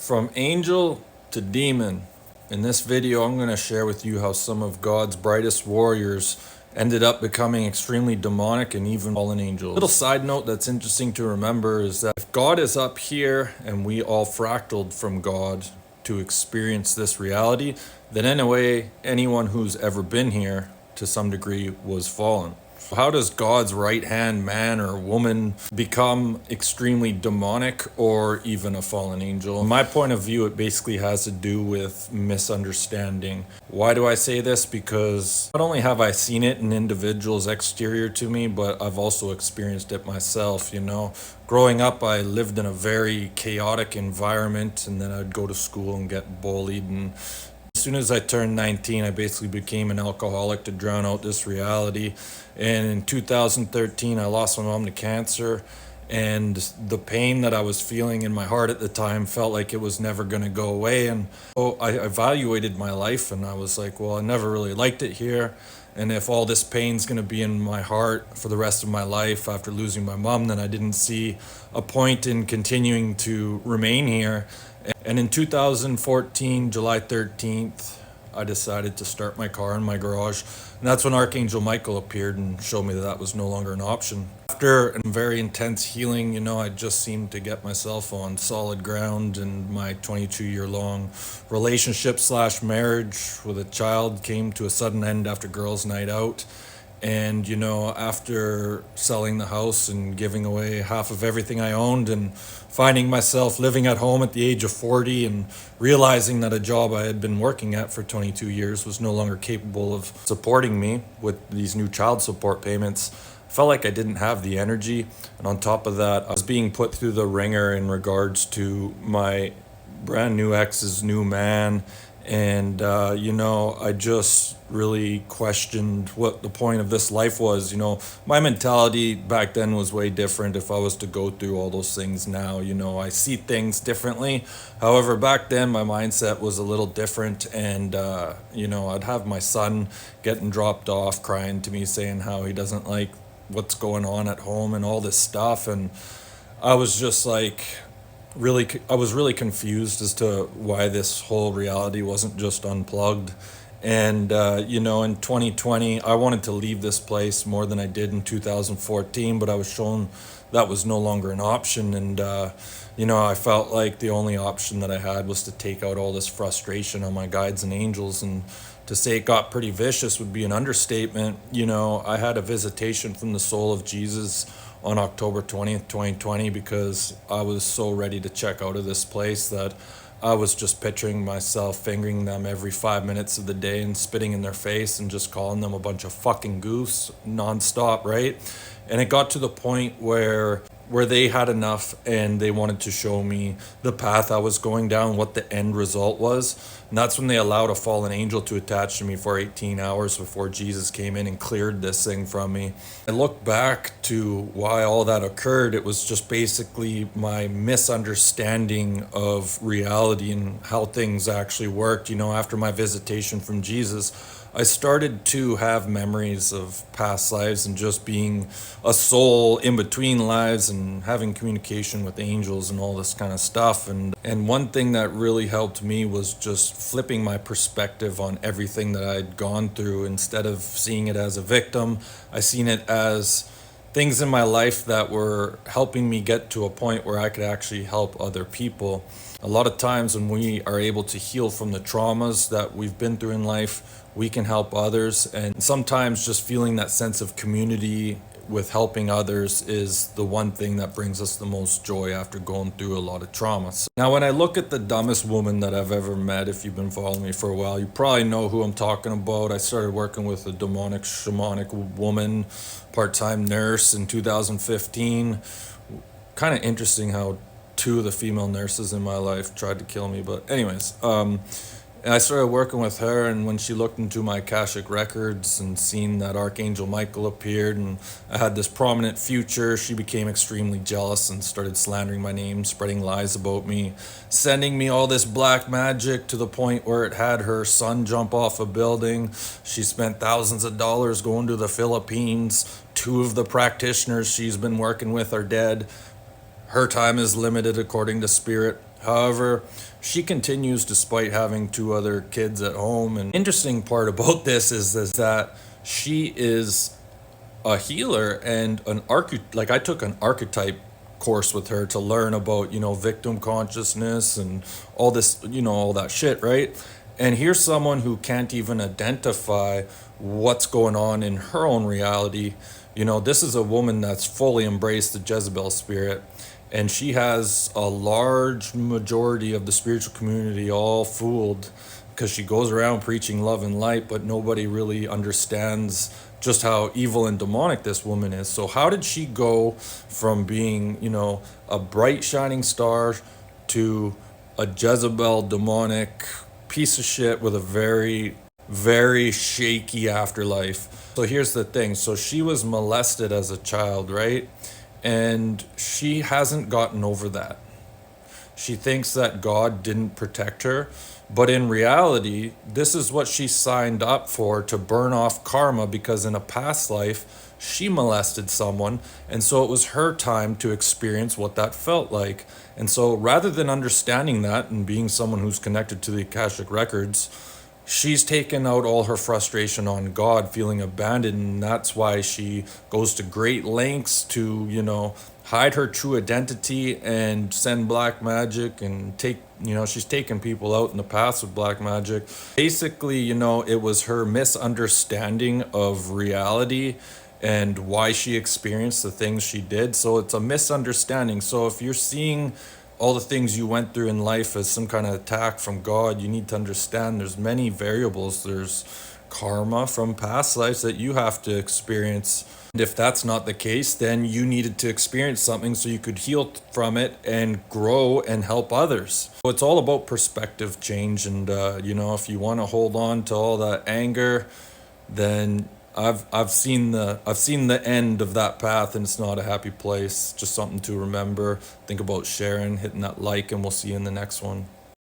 From angel to demon. In this video, I'm going to share with you how some of God's brightest warriors ended up becoming extremely demonic and even fallen angels. Little side note that's interesting to remember is that if God is up here and we all fractaled from God to experience this reality, then in a way, anyone who's ever been here to some degree was fallen. How does God's right-hand man or woman become extremely demonic or even a fallen angel? In my point of view, it basically has to do with misunderstanding. Why do I say this? Because not only have I seen it in individuals exterior to me, but I've also experienced it myself, Growing up, I lived in a very chaotic environment, and then I'd go to school and get bullied, and as soon as I turned 19, I basically became an alcoholic to drown out this reality. And in 2013, I lost my mom to cancer. And the pain that I was feeling in my heart at the time felt like it was never going to go away. And so I evaluated my life and I was like, well, I never really liked it here. And if all this pain's going to be in my heart for the rest of my life after losing my mom, then I didn't see a point in continuing to remain here. And in 2014, July 13th, I decided to start my car in my garage. And that's when Archangel Michael appeared and showed me that that was no longer an option. After a very intense healing, I just seemed to get myself on solid ground, and my 22-year-long relationship/marriage with a child came to a sudden end after girls' night out. And, after selling the house and giving away half of everything I owned and finding myself living at home at the age of 40 and realizing that a job I had been working at for 22 years was no longer capable of supporting me with these new child support payments, I felt like I didn't have the energy. And on top of that, I was being put through the ringer in regards to my brand new ex's new man. And, I just really questioned what the point of this life was. My mentality back then was way different if I was to go through all those things now. I see things differently. However, back then my mindset was a little different. And, I'd have my son getting dropped off crying to me saying how he doesn't like what's going on at home and all this stuff. And I was just like, I was really confused as to why this whole reality wasn't just unplugged. And, in 2020, I wanted to leave this place more than I did in 2014, but I was shown that was no longer an option. And, I felt like the only option that I had was to take out all this frustration on my guides and angels. And to say it got pretty vicious would be an understatement. I had a visitation from the soul of Jesus on October 20th, 2020, because I was so ready to check out of this place that I was just picturing myself fingering them every 5 minutes of the day and spitting in their face and just calling them a bunch of fucking goofs nonstop, right? And it got to the point where they had enough and they wanted to show me the path I was going down, what the end result was. And that's when they allowed a fallen angel to attach to me for 18 hours before Jesus came in and cleared this thing from me. I look back to why all that occurred. It was just basically my misunderstanding of reality and how things actually worked. After my visitation from Jesus, I started to have memories of past lives and just being a soul in between lives and having communication with angels and all this kind of stuff. And one thing that really helped me was just flipping my perspective on everything that I'd gone through. Instead of seeing it as a victim, I seen it as things in my life that were helping me get to a point where I could actually help other people. A lot of times when we are able to heal from the traumas that we've been through in life, we can help others. And sometimes just feeling that sense of community with helping others is the one thing that brings us the most joy after going through a lot of traumas. Now, when I look at the dumbest woman that I've ever met, if you've been following me for a while, you probably know who I'm talking about. I started working with a demonic, shamanic woman, part-time nurse in 2015. Kind of interesting how two of the female nurses in my life tried to kill me. But anyways, and I started working with her, and when she looked into my Akashic records and seen that Archangel Michael appeared and I had this prominent future, she became extremely jealous and started slandering my name, spreading lies about me, sending me all this black magic to the point where it had her son jump off a building. She spent thousands of dollars going to the Philippines. 2 of the practitioners she's been working with are dead. Her time is limited according to spirit. However, she continues despite having two other kids at home. And interesting part about this is that she is a healer and like I took an archetype course with her to learn about, victim consciousness and all this, all that shit, right? And here's someone who can't even identify what's going on in her own reality. This is a woman that's fully embraced the Jezebel spirit, and she has a large majority of the spiritual community all fooled because she goes around preaching love and light, but nobody really understands just how evil and demonic this woman is. So how did she go from being, a bright shining star to a Jezebel demonic piece of shit with a very, very shaky afterlife? So here's the thing. So she was molested as a child, right? And she hasn't gotten over that. She thinks that God didn't protect her, but in reality, this is what she signed up for, to burn off karma, because in a past life, she molested someone, and so it was her time to experience what that felt like. And so rather than understanding that and being someone who's connected to the Akashic Records, she's taken out all her frustration on God, feeling abandoned, and that's why she goes to great lengths to, hide her true identity and send black magic and she's taken people out in the past with black magic. Basically, it was her misunderstanding of reality and why she experienced the things she did. So it's a misunderstanding. So if you're seeing all the things you went through in life as some kind of attack from God, you need to understand there's many variables. There's karma from past lives that you have to experience. And if that's not the case, then you needed to experience something so you could heal from it and grow and help others. So it's all about perspective change. And, if you want to hold on to all that anger, then I've seen the end of that path, and it's not a happy place. Just something to remember. Think about sharing, hitting that like, and we'll see you in the next one.